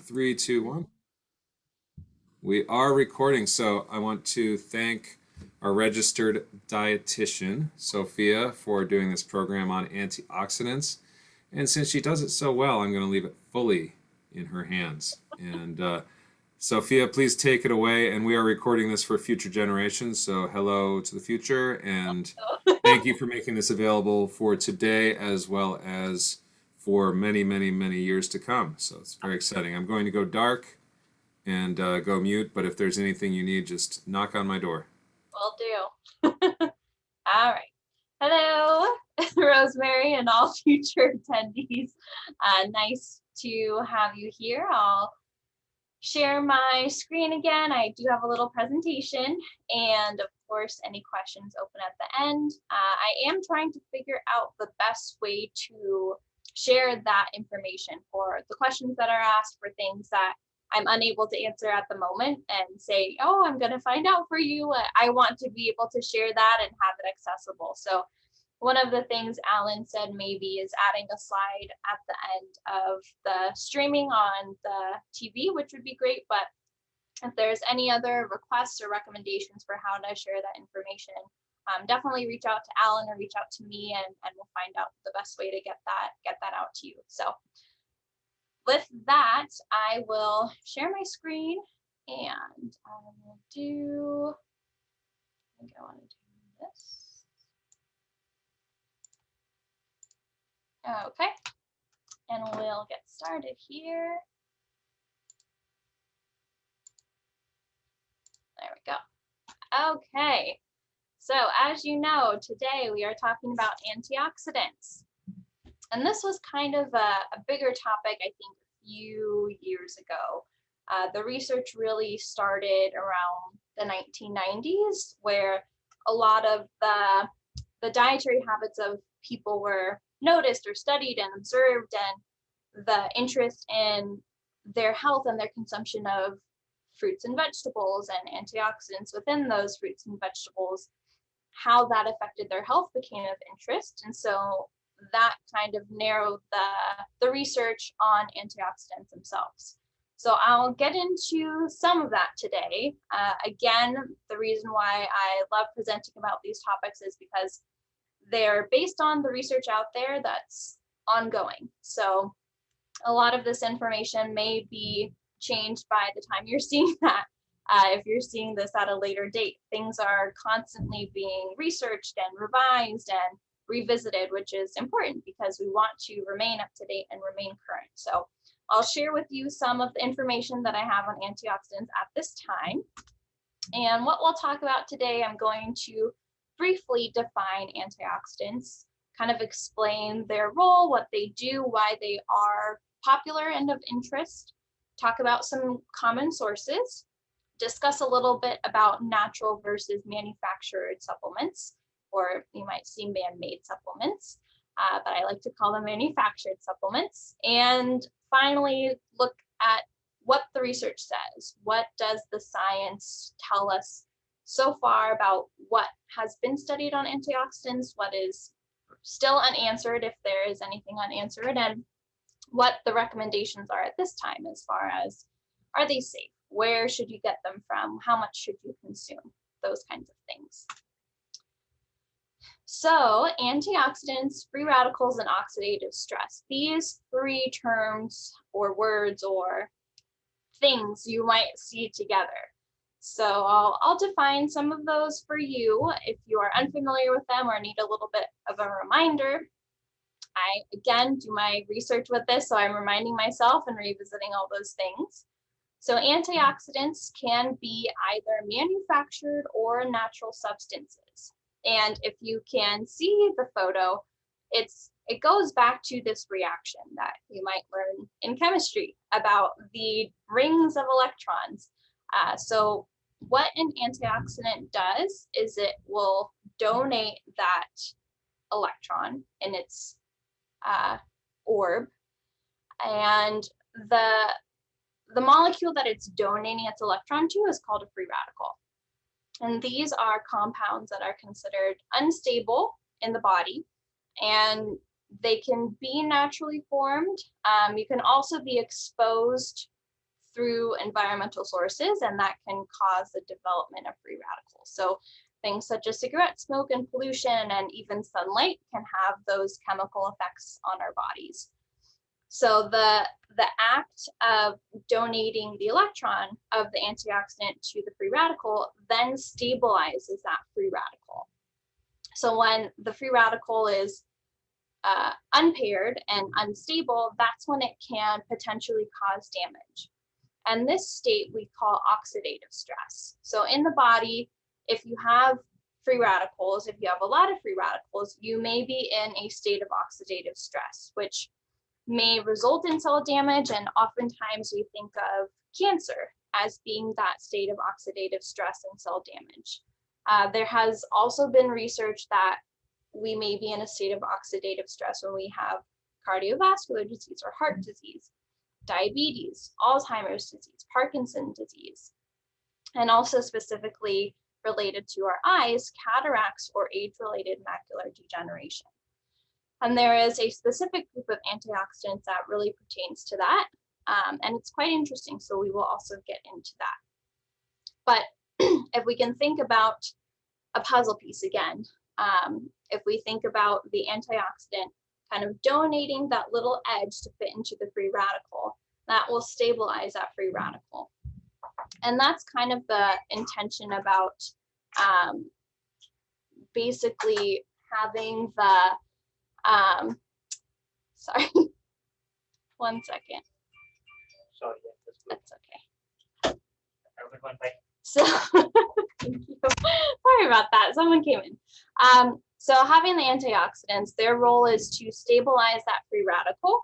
Three, two, one. We are recording, so I want to thank our registered dietitian, Sophia, for doing this program on antioxidants. And since she does it so well, I'm going to leave it fully in her hands. And Sophia, please take it away. And we are recording this for future generations, so hello to the future. And thank you for making this available for today as well as for many, many, many years to come. So it's very exciting. I'm going to go dark and go mute, but if there's anything you need, just knock on my door. Will do. All right. Hello, Rosemary and all future attendees. Nice to have you here. I'll share my screen again. I do have a little presentation, and of course, any questions open at the end. I am trying to figure out the best way to share that information for the questions that are asked, for things that I'm unable to answer at the moment, and say, oh, I'm going to find out for you. I want to be able to share that and have it accessible. So one of the things Alan said maybe is adding a slide at the end of the streaming on the TV, which would be great. But if there's any other requests or recommendations for how to share that information, definitely reach out to Alan or reach out to me, and we'll find out the best way to get that out to you. So with that, I will share my screen, and I will do, I think I want to do this. Okay, and we'll get started here. There we go. Okay, so as you know, today we are talking about antioxidants. And this was kind of a bigger topic, I think, a few years ago. The research really started around the 1990s, where a lot of the dietary habits of people were noticed or studied and observed, and the interest in their health and their consumption of fruits and vegetables and antioxidants within those fruits and vegetables, how that affected their health became of interest. And so that kind of narrowed the research on antioxidants themselves. So I'll get into some of that today. Again, the reason why I love presenting about these topics is because they're based on the research out there that's ongoing. So a lot of this information may be changed by the time you're seeing that. If you're seeing this at a later date, things are constantly being researched and revised and revisited, which is important because we want to remain up to date and remain current. So I'll share with you some of the information that I have on antioxidants at this time. And what we'll talk about today, I'm going to briefly define antioxidants, kind of explain their role, what they do, why they are popular and of interest, talk about some common sources, discuss a little bit about natural versus manufactured supplements, or you might see man-made supplements, but I like to call them manufactured supplements. And finally, look at what the research says. What does the science tell us so far about what has been studied on antioxidants, what is still unanswered, if there is anything unanswered, and what the recommendations are at this time as far as, are they safe? Where should you get them from? How much should you consume? Those kinds of things. So antioxidants, free radicals, and oxidative stress. These three terms or words or things you might see together. So I'll define some of those for you. If you are unfamiliar with them or need a little bit of a reminder, I, again, do my research with this, so I'm reminding myself and revisiting all those things. So antioxidants can be either manufactured or natural substances. And if you can see the photo, it goes back to this reaction that you might learn in chemistry about the rings of electrons. So what an antioxidant does is it will donate that electron in its orb, and the molecule that it's donating its electron to is called a free radical. And these are compounds that are considered unstable in the body, and they can be naturally formed. You can also be exposed through environmental sources, and that can cause the development of free radicals. So things such as cigarette smoke and pollution and even sunlight can have those chemical effects on our bodies. So the act of donating the electron of the antioxidant to the free radical then stabilizes that free radical. So when the free radical is unpaired and unstable, that's when it can potentially cause damage. And this state we call oxidative stress. So in the body, if you have free radicals, if you have a lot of free radicals, you may be in a state of oxidative stress, which may result in cell damage. And oftentimes we think of cancer as being that state of oxidative stress and cell damage. There has also been research that we may be in a state of oxidative stress when we have cardiovascular disease or heart disease, diabetes, Alzheimer's disease, Parkinson's disease, and also specifically related to our eyes, cataracts or age-related macular degeneration. And there is a specific group of antioxidants that really pertains to that, and it's quite interesting, so we will also get into that. But if we can think about a puzzle piece again, if we think about the antioxidant kind of donating that little edge to fit into the free radical, that will stabilize that free radical. And that's kind of the intention about basically having the, sorry, 1 second. Sorry, That's okay. everyone, bye. So, thank you. Sorry about that. Someone came in. So having the antioxidants, their role is to stabilize that free radical.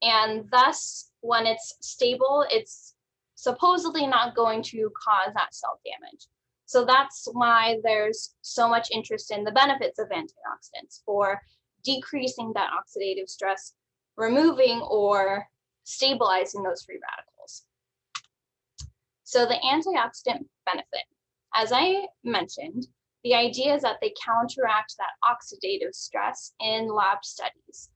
And thus, when it's stable, it's supposedly not going to cause that cell damage. So that's why there's so much interest in the benefits of antioxidants for decreasing that oxidative stress, removing or stabilizing those free radicals. So the antioxidant benefit, as I mentioned, the idea is that they counteract that oxidative stress in lab studies.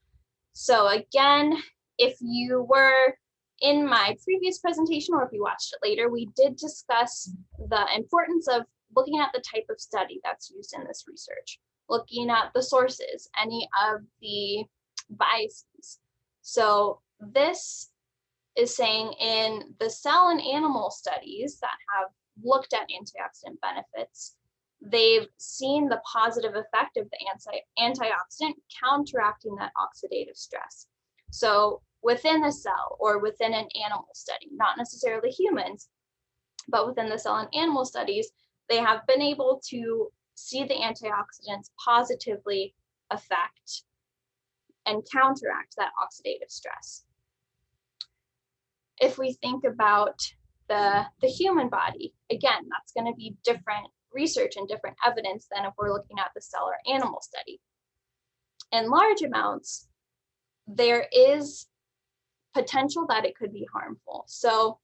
So again, if you were in my previous presentation or if you watched it later, we did discuss the importance of looking at the type of study that's used in this research, looking at the sources, any of the biases. So this is saying in the cell and animal studies that have looked at antioxidant benefits, they've seen the positive effect of the antioxidant counteracting that oxidative stress. So within the cell or within an animal study, not necessarily humans, but within the cell and animal studies, they have been able to see the antioxidants positively affect and counteract that oxidative stress. If we think about the human body, again, that's going to be different research and different evidence than if we're looking at the cell or animal study. In large amounts, there is potential that it could be harmful. So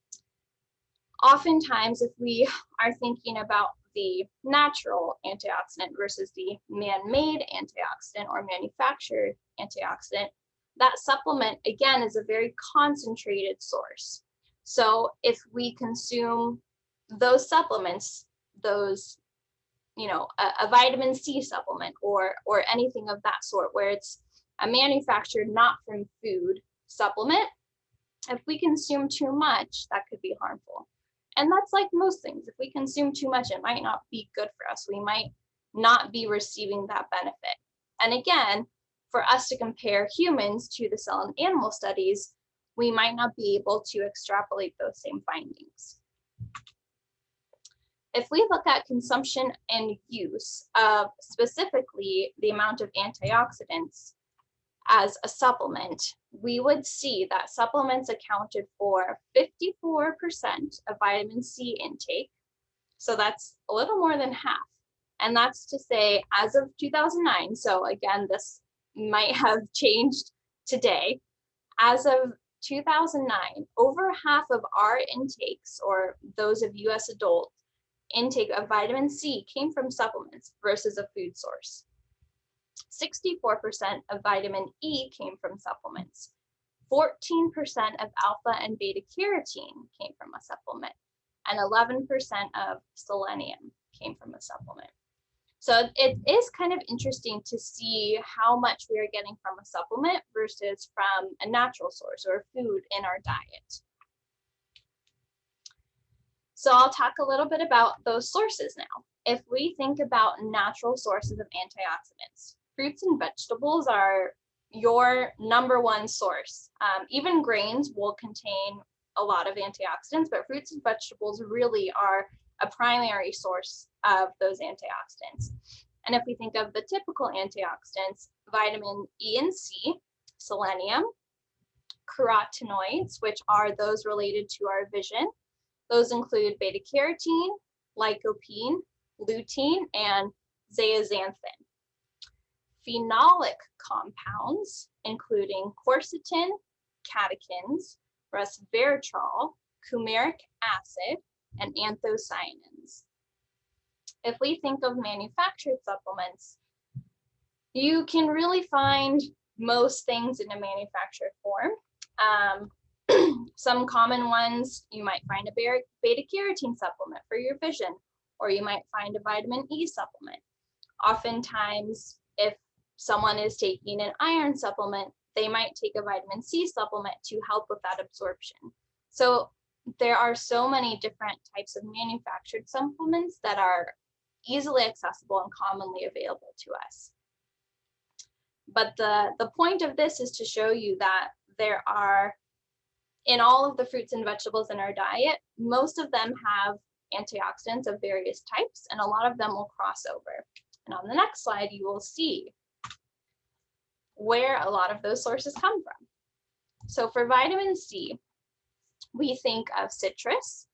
oftentimes, if we are thinking about the natural antioxidant versus the man-made antioxidant or manufactured antioxidant, that supplement, again, is a very concentrated source. So if we consume those supplements, those, a vitamin C supplement or anything of that sort, where it's a manufactured, not from food supplement, if we consume too much, that could be harmful. And that's like most things. If we consume too much, it might not be good for us. We might not be receiving that benefit. And again, for us to compare humans to the cell and animal studies, we might not be able to extrapolate those same findings. If we look at consumption and use of specifically the amount of antioxidants as a supplement, we would see that supplements accounted for 54% of vitamin C intake. So that's a little more than half. And that's to say, as of 2009, so again, this might have changed today. As of 2009, over half of our intakes, or those of US adult intake of vitamin C, came from supplements versus a food source. 64% of vitamin E came from supplements. 14% of alpha and beta carotene came from a supplement, and 11% of selenium came from a supplement. So it is kind of interesting to see how much we are getting from a supplement versus from a natural source or food in our diet. So I'll talk a little bit about those sources now. If we think about natural sources of antioxidants, fruits and vegetables are your number one source. Even grains will contain a lot of antioxidants, but fruits and vegetables really are a primary source of those antioxidants. And if we think of the typical antioxidants, vitamin E and C, selenium, carotenoids, which are those related to our vision. Those include beta carotene, lycopene, lutein, and zeaxanthin. Phenolic compounds, including quercetin, catechins, resveratrol, coumaric acid, and anthocyanins. If we think of manufactured supplements, you can really find most things in a manufactured form. Some common ones, you might find a beta carotene supplement for your vision, or you might find a vitamin E supplement. Oftentimes, if someone is taking an iron supplement, they might take a vitamin C supplement to help with that absorption. So there are so many different types of manufactured supplements that are easily accessible and commonly available to us. But the point of this is to show you that there are, in all of the fruits and vegetables in our diet, most of them have antioxidants of various types, and a lot of them will cross over. And on the next slide, you will see where a lot of those sources come from. So for vitamin C, we think of citrus,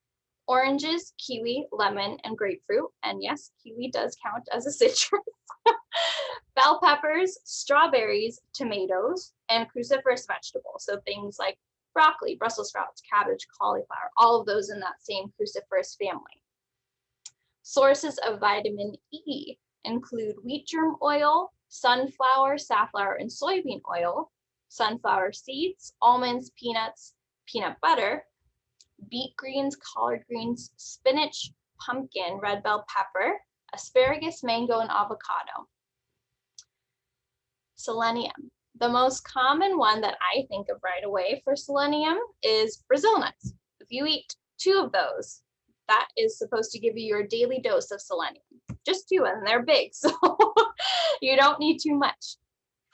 oranges, kiwi, lemon, and grapefruit. And yes, kiwi does count as a citrus. Bell peppers, strawberries, tomatoes, and cruciferous vegetables. So things like broccoli, Brussels sprouts, cabbage, cauliflower, all of those in that same cruciferous family. Sources of vitamin E include wheat germ oil, sunflower, safflower, and soybean oil, sunflower seeds, almonds, peanuts, peanut butter, beet greens, collard greens, spinach, pumpkin, red bell pepper, asparagus, mango, and avocado. Selenium. The most common one that I think of right away for selenium is Brazil nuts. If you eat 2 of those, that is supposed to give you your daily dose of selenium. Just 2, and they're big, so you don't need too much.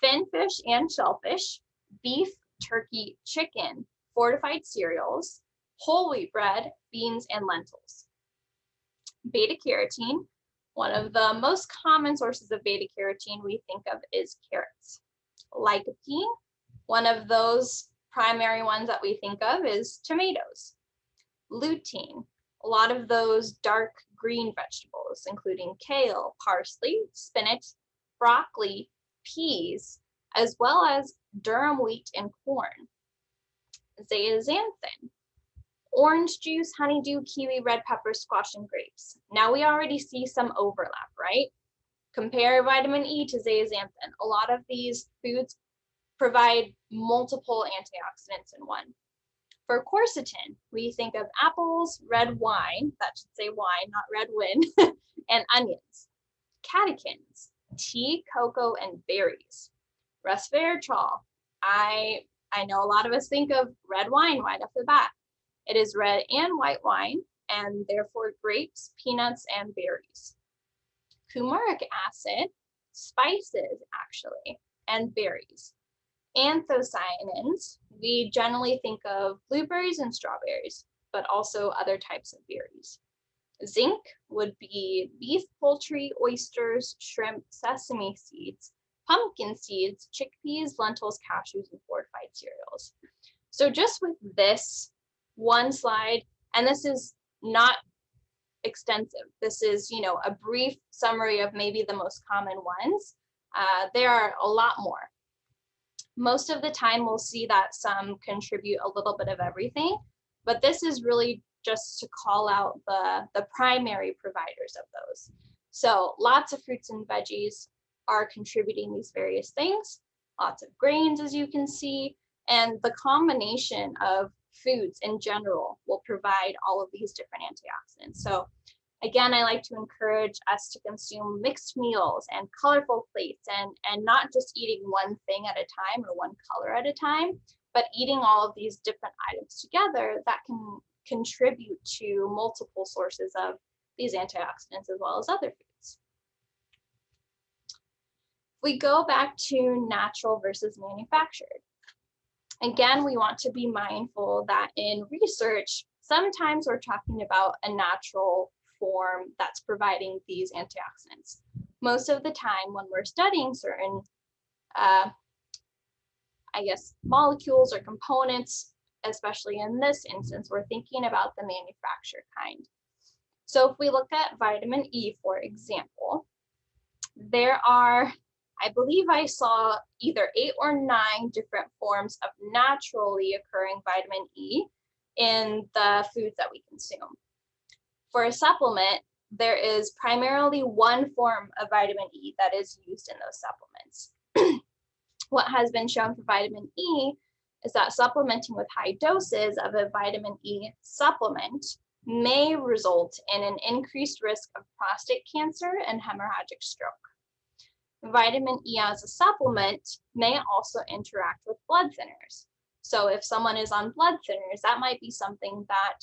Finfish and shellfish, beef, turkey, chicken, fortified cereals, whole wheat bread, beans, and lentils. Beta carotene. One of the most common sources of beta carotene we think of is carrots. Lycopene, one of those primary ones that we think of is tomatoes. Lutein, a lot of those dark green vegetables, including kale, parsley, spinach, broccoli, peas, as well as durum wheat and corn. Zeaxanthin, orange juice, honeydew, kiwi, red pepper, squash, and grapes. Now we already see some overlap, right? Compare vitamin E to zeaxanthin. A lot of these foods provide multiple antioxidants in one. For quercetin, we think of apples, red wine, that should say wine, not red wine, and onions. Catechins, tea, cocoa, and berries. Resveratrol, I know a lot of us think of red wine right off the bat. It is red and white wine, and therefore grapes, peanuts, and berries. Coumaric acid, spices actually, and berries. Anthocyanins, we generally think of blueberries and strawberries, but also other types of berries. Zinc would be beef, poultry, oysters, shrimp, sesame seeds, pumpkin seeds, chickpeas, lentils, cashews, and fortified cereals. So just with this one slide, and this is not extensive. This is, a brief summary of maybe the most common ones. There are a lot more. Most of the time we'll see that some contribute a little bit of everything, but this is really just to call out the primary providers of those. So lots of fruits and veggies are contributing these various things, lots of grains, as you can see, And the combination of foods in general will provide all of these different antioxidants. So again, I like to encourage us to consume mixed meals and colorful plates, and not just eating one thing at a time or one color at a time, but eating all of these different items together that can contribute to multiple sources of these antioxidants as well as other foods. We go back to natural versus manufactured. Again, we want to be mindful that in research, sometimes we're talking about a natural form that's providing these antioxidants. Most of the time when we're studying certain, molecules or components, especially in this instance, we're thinking about the manufactured kind. So if we look at vitamin E, for example, there are, I believe I saw either 8 or 9 different forms of naturally occurring vitamin E in the foods that we consume. For a supplement, there is primarily one form of vitamin E that is used in those supplements. What has been shown for vitamin E is that supplementing with high doses of a vitamin E supplement may result in an increased risk of prostate cancer and hemorrhagic stroke. Vitamin E as a supplement may also interact with blood thinners. So if someone is on blood thinners, that might be something that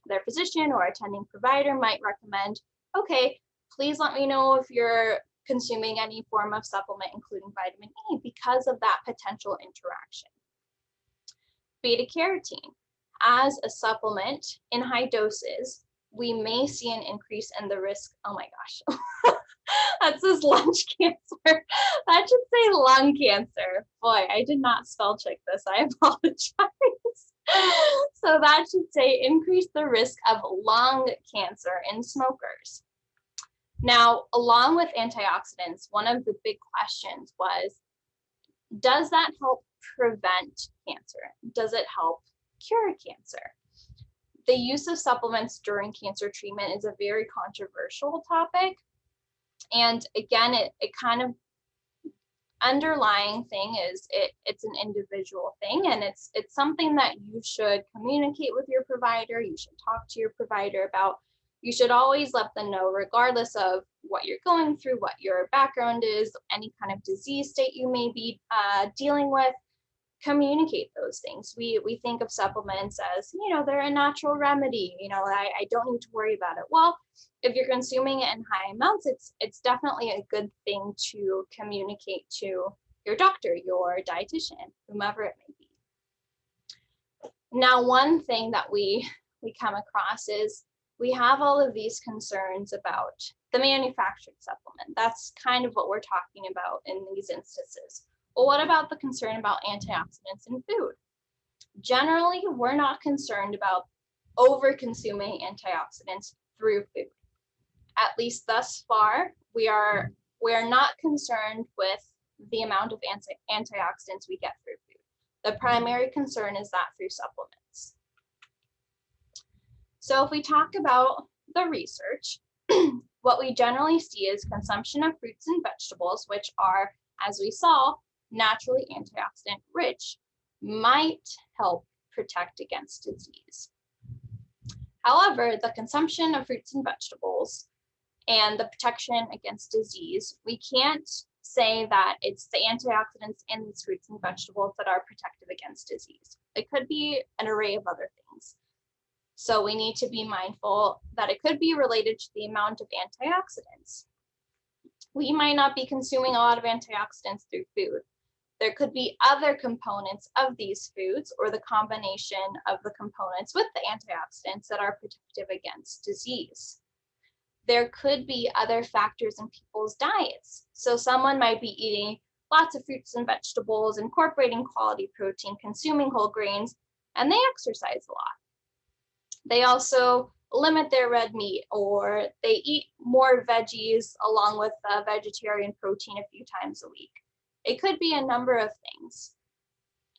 their physician or attending provider might recommend. Okay, please let me know if you're consuming any form of supplement, including vitamin E, because of that potential interaction. Beta carotene, as a supplement in high doses, we may see an increase in the risk. Oh my gosh. That says lunch cancer. That should say lung cancer. Boy, I did not spell check this. I apologize. So that should say increase the risk of lung cancer in smokers. Now, along with antioxidants, one of the big questions was, does that help prevent cancer? Does it help cure cancer? The use of supplements during cancer treatment is a very controversial topic. And again, it kind of underlying thing is it's an individual thing, and it's something that you should communicate with your provider. You should talk to your provider about. You should always let them know, regardless of what you're going through, what your background is, any kind of disease state you may be dealing with. Communicate those things. We think of supplements as, they're a natural remedy. I don't need to worry about it. Well, if you're consuming it in high amounts, it's definitely a good thing to communicate to your doctor, your dietitian, whomever it may be. Now, one thing that we come across is we have all of these concerns about the manufactured supplement. That's kind of what we're talking about in these instances. Well, what about the concern about antioxidants in food? Generally, we're not concerned about over-consuming antioxidants through food. At least thus far, we are not concerned with the amount of antioxidants we get through food. The primary concern is that through supplements. So if we talk about the research, what we generally see is consumption of fruits and vegetables, which are, as we saw, naturally antioxidant rich, might help protect against disease. However, the consumption of fruits and vegetables and the protection against disease, we can't say that it's the antioxidants in these fruits and vegetables that are protective against disease. It could be an array of other things. So we need to be mindful that it could be related to the amount of antioxidants. We might not be consuming a lot of antioxidants through food. There could be other components of these foods or the combination of the components with the antioxidants that are protective against disease. There could be other factors in people's diets. So someone might be eating lots of fruits and vegetables, incorporating quality protein, consuming whole grains, and they exercise a lot. They also limit their red meat, or they eat more veggies along with vegetarian protein a few times a week. It could be a number of things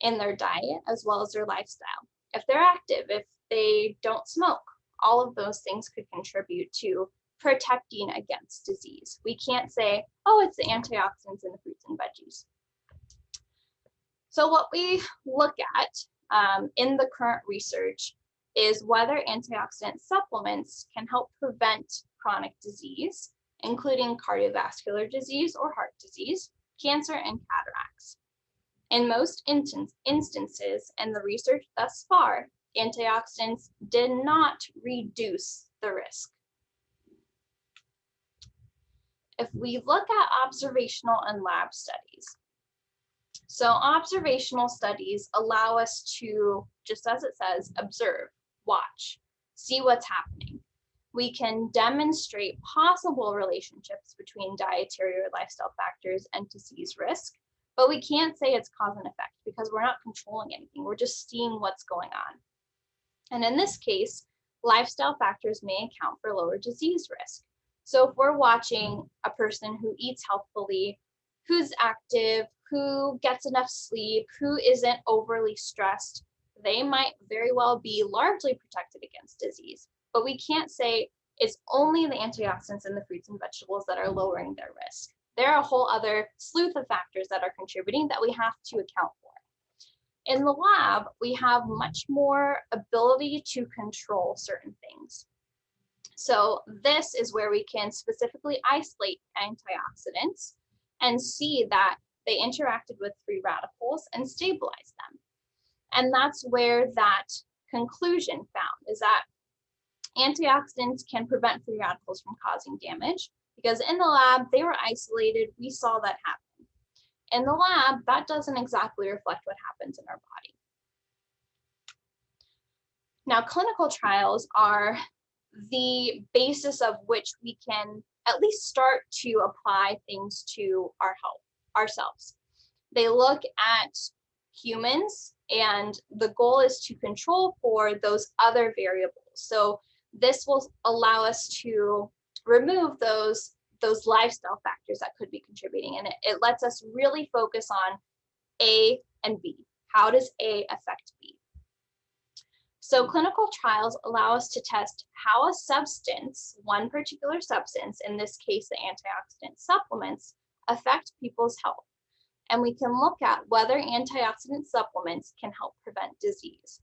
in their diet as well as their lifestyle. If they're active, if they don't smoke, all of those things could contribute to protecting against disease. We can't say, oh, it's the antioxidants in the fruits and veggies. So what we look at in the current research is whether antioxidant supplements can help prevent chronic disease, including cardiovascular disease or heart disease, cancer, and cataracts. In most instances in the research thus far, antioxidants did not reduce the risk. If we look at observational and lab studies, so observational studies allow us to, just as it says, observe, watch, see what's happening. We can demonstrate possible relationships between dietary or lifestyle factors and disease risk, but we can't say it's cause and effect because we're not controlling anything. We're just seeing what's going on. And in this case, lifestyle factors may account for lower disease risk. So if we're watching a person who eats healthfully, who's active, who gets enough sleep, who isn't overly stressed, they might very well be largely protected against disease. But we can't say it's only the antioxidants in the fruits and vegetables that are lowering their risk. There are a whole other slew of factors that are contributing that we have to account for. In the lab, we have much more ability to control certain things. So this is where we can specifically isolate antioxidants and see that they interacted with free radicals and stabilized them. And that's where that conclusion found is that antioxidants can prevent free radicals from causing damage, because in the lab, they were isolated. We saw that happen. In the lab, that doesn't exactly reflect what happens in our body. Now, clinical trials are the basis of which we can at least start to apply things to our health ourselves. They look at humans, and the goal is to control for those other variables. So this will allow us to remove those lifestyle factors that could be contributing, and it lets us really focus on A and B. How does A affect B? So clinical trials allow us to test how a substance, one particular substance, in this case the antioxidant supplements, affect people's health. And we can look at whether antioxidant supplements can help prevent disease.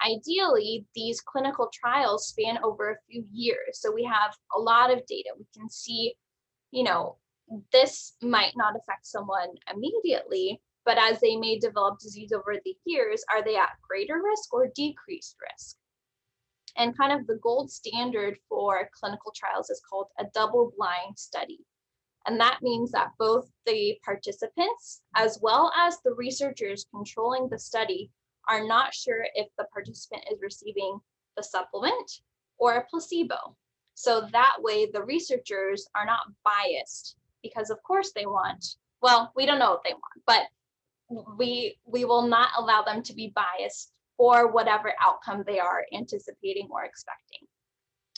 Ideally, these clinical trials span over a few years, so we have a lot of data. We can see, this might not affect someone immediately, but as they may develop disease over the years, are they at greater risk or decreased risk? And kind of the gold standard for clinical trials is called a double-blind study. And that means that both the participants as well as the researchers controlling the study are not sure if the participant is receiving the supplement or a placebo. So that way the researchers are not biased, because of course they want, well, we don't know what they want, but we will not allow them to be biased for whatever outcome they are anticipating or expecting.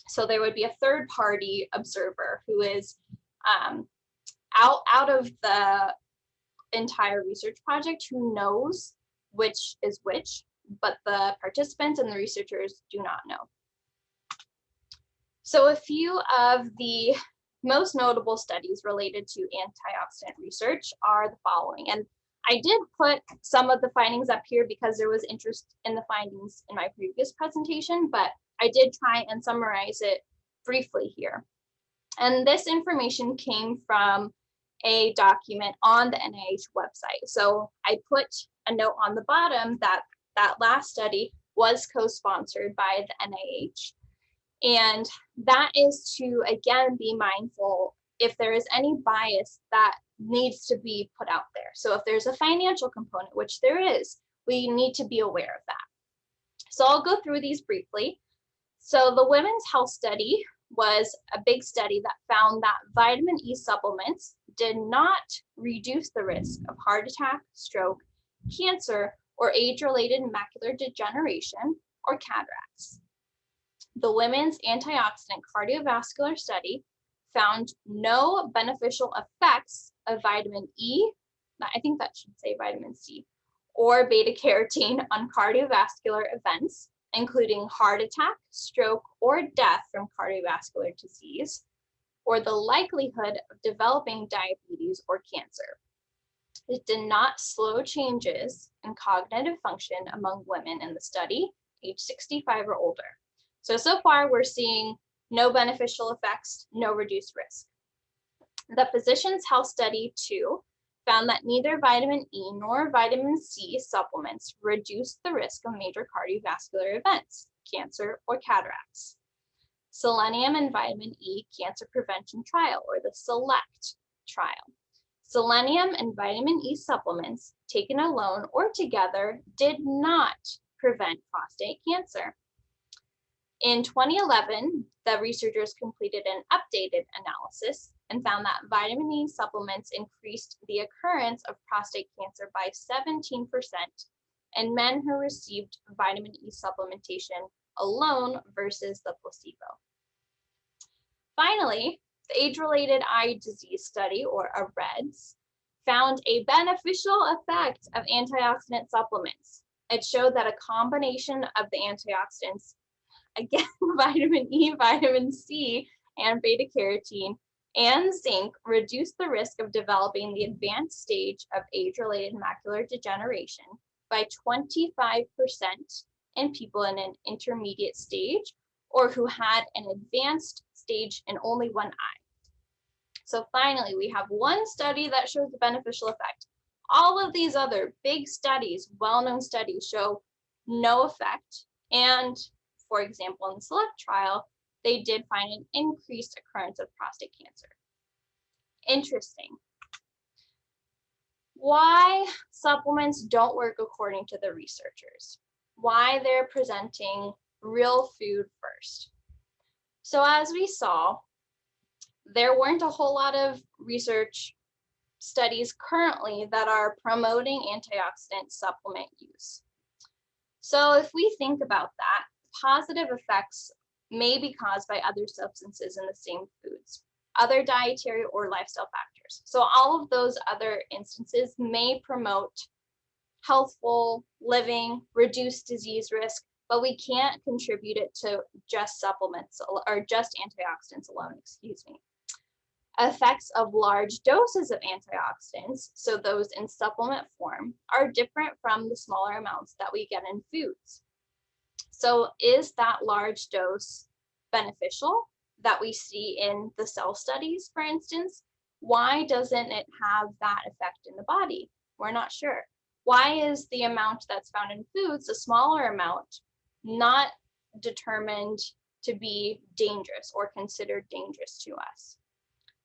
So there would be a third party observer who is out of the entire research project, who knows which is which, but the participants and the researchers do not know. So a few of the most notable studies related to antioxidant research are the following. And I did put some of the findings up here because there was interest in the findings in my previous presentation, but I did try and summarize it briefly here. And this information came from a document on the NIH website. So I put a note on the bottom that that last study was co-sponsored by the NIH. And that is to, again, be mindful if there is any bias that needs to be put out there. So if there's a financial component, which there is, we need to be aware of that. So I'll go through these briefly. So the Women's Health Study was a big study that found that vitamin E supplements did not reduce the risk of heart attack, stroke, cancer, or age-related macular degeneration or cataracts. The Women's Antioxidant Cardiovascular Study found no beneficial effects of vitamin E, I think that should say vitamin C, or beta carotene on cardiovascular events, including heart attack, stroke, or death from cardiovascular disease, or the likelihood of developing diabetes or cancer. It did not slow changes in cognitive function among women in the study, age 65 or older. So far we're seeing no beneficial effects, no reduced risk. The Physicians' Health Study 2 found that neither vitamin E nor vitamin C supplements reduced the risk of major cardiovascular events, cancer, or cataracts. Selenium and Vitamin E Cancer Prevention Trial, or the SELECT trial. Selenium and vitamin E supplements, taken alone or together, did not prevent prostate cancer. In 2011, the researchers completed an updated analysis and found that vitamin E supplements increased the occurrence of prostate cancer by 17% in men who received vitamin E supplementation alone versus the placebo. Finally, the Age-Related Eye Disease Study, or AREDS, found a beneficial effect of antioxidant supplements. It showed that a combination of the antioxidants, again, vitamin E, vitamin C, and beta carotene, and zinc, reduced the risk of developing the advanced stage of age-related macular degeneration by 25% in people in an intermediate stage or who had an advanced stage in only one eye. So finally, we have one study that shows a beneficial effect. All of these other big studies, well-known studies, show no effect. And for example, in the SELECT trial, they did find an increased occurrence of prostate cancer. Interesting. Why supplements don't work according to the researchers. Why they're presenting real food first. So as we saw, there weren't a whole lot of research studies currently that are promoting antioxidant supplement use. So if we think about that, positive effects may be caused by other substances in the same foods, other dietary or lifestyle factors. So all of those other instances may promote healthful living, reduce disease risk, but we can't contribute it to just supplements or just antioxidants alone, excuse me. Effects of large doses of antioxidants, so those in supplement form, are different from the smaller amounts that we get in foods. So is that large dose beneficial that we see in the cell studies, for instance? Why doesn't it have that effect in the body? We're not sure. Why is the amount that's found in foods, a smaller amount, not determined to be dangerous or considered dangerous to us?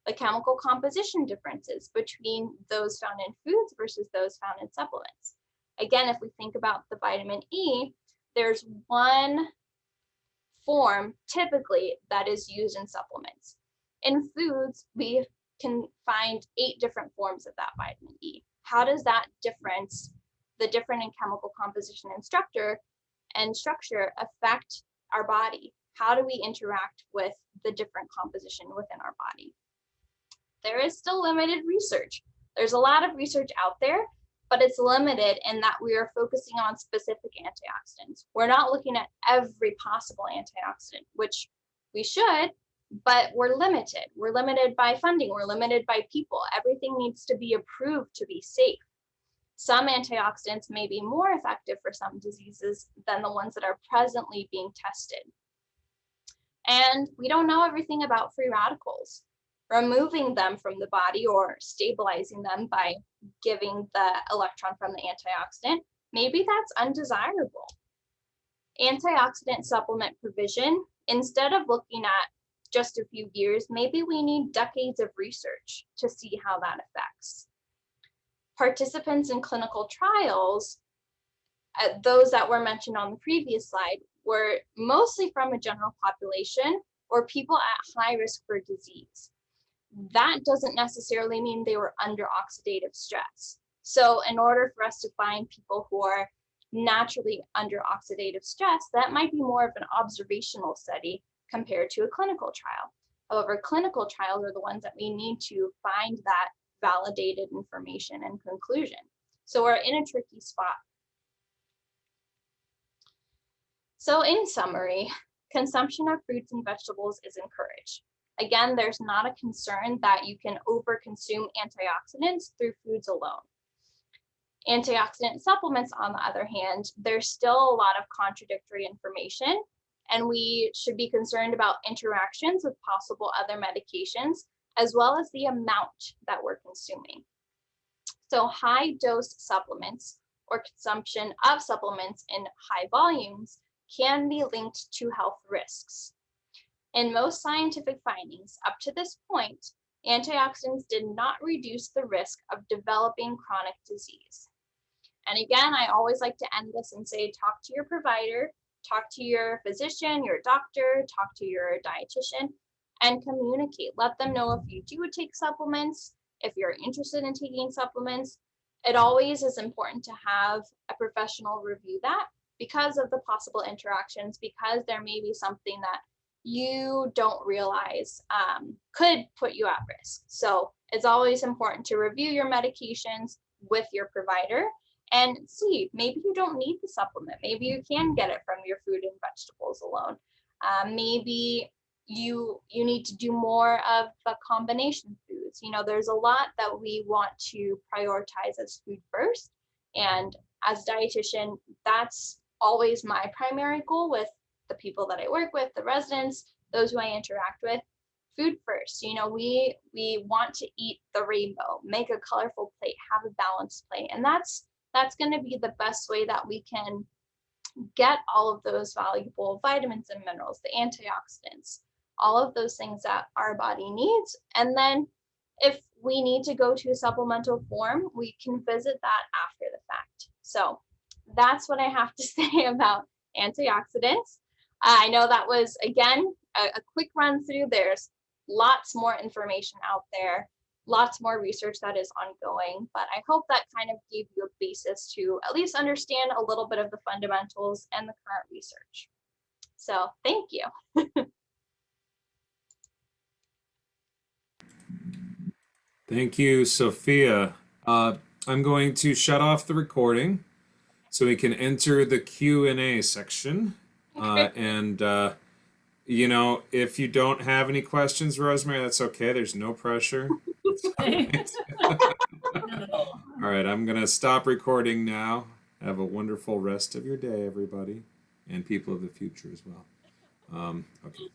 The chemical composition differences between those found in foods versus those found in supplements. Again, if we think about the vitamin E, there's one form typically that is used in supplements. In foods, we can find 8 different forms of that vitamin E. How does that difference, the different in chemical composition and structure affect our body? How do we interact with the different composition within our body? There is still limited research. There's a lot of research out there, but it's limited in that we are focusing on specific antioxidants. We're not looking at every possible antioxidant, which we should, but we're limited. We're limited by funding. We're limited by people. Everything needs to be approved to be safe. Some antioxidants may be more effective for some diseases than the ones that are presently being tested. And we don't know everything about free radicals. Removing them from the body or stabilizing them by giving the electron from the antioxidant, maybe that's undesirable. Antioxidant supplement provision, instead of looking at just a few years, maybe we need decades of research to see how that affects. Participants in clinical trials, those that were mentioned on the previous slide, were mostly from a general population or people at high risk for disease. That doesn't necessarily mean they were under oxidative stress. So in order for us to find people who are naturally under oxidative stress, that might be more of an observational study compared to a clinical trial. However, clinical trials are the ones that we need to find that validated information and conclusion. So we're in a tricky spot. So in summary, consumption of fruits and vegetables is encouraged. Again, there's not a concern that you can overconsume antioxidants through foods alone. Antioxidant supplements, on the other hand, there's still a lot of contradictory information, and we should be concerned about interactions with possible other medications, as well as the amount that we're consuming. So high dose supplements or consumption of supplements in high volumes can be linked to health risks. In most scientific findings up to this point, antioxidants did not reduce the risk of developing chronic disease. And again, I always like to end this and say, talk to your provider, talk to your physician, your doctor, talk to your dietitian, and communicate. Let them know if you do take supplements, if you're interested in taking supplements. It always is important to have a professional review that because of the possible interactions, because there may be something that you don't realize could put you at risk. So it's always important to review your medications with your provider and see, maybe you don't need the supplement. Maybe you can get it from your fruit and vegetables alone. Maybe you need to do more of the combination foods. You know, there's a lot that we want to prioritize as food first. And as a dietitian, that's always my primary goal with the people that I work with, the residents, those who I interact with. Food first. You know, we want to eat the rainbow, make a colorful plate, have a balanced plate. And that's going to be the best way that we can get all of those valuable vitamins and minerals, the antioxidants, all of those things that our body needs. And then if we need to go to a supplemental form, we can visit that after the fact. So that's what I have to say about antioxidants. I know that was, again, a quick run through. There's lots more information out there, lots more research that is ongoing, but I hope that kind of gave you a basis to at least understand a little bit of the fundamentals and the current research. So thank you. Thank you, Sophia. I'm going to shut off the recording so we can enter the Q&A section. You know, if you don't have any questions, Rosemary, that's okay. There's no pressure. All right, I'm going to stop recording now. Have a wonderful rest of your day, everybody, and people of the future as well. Okay.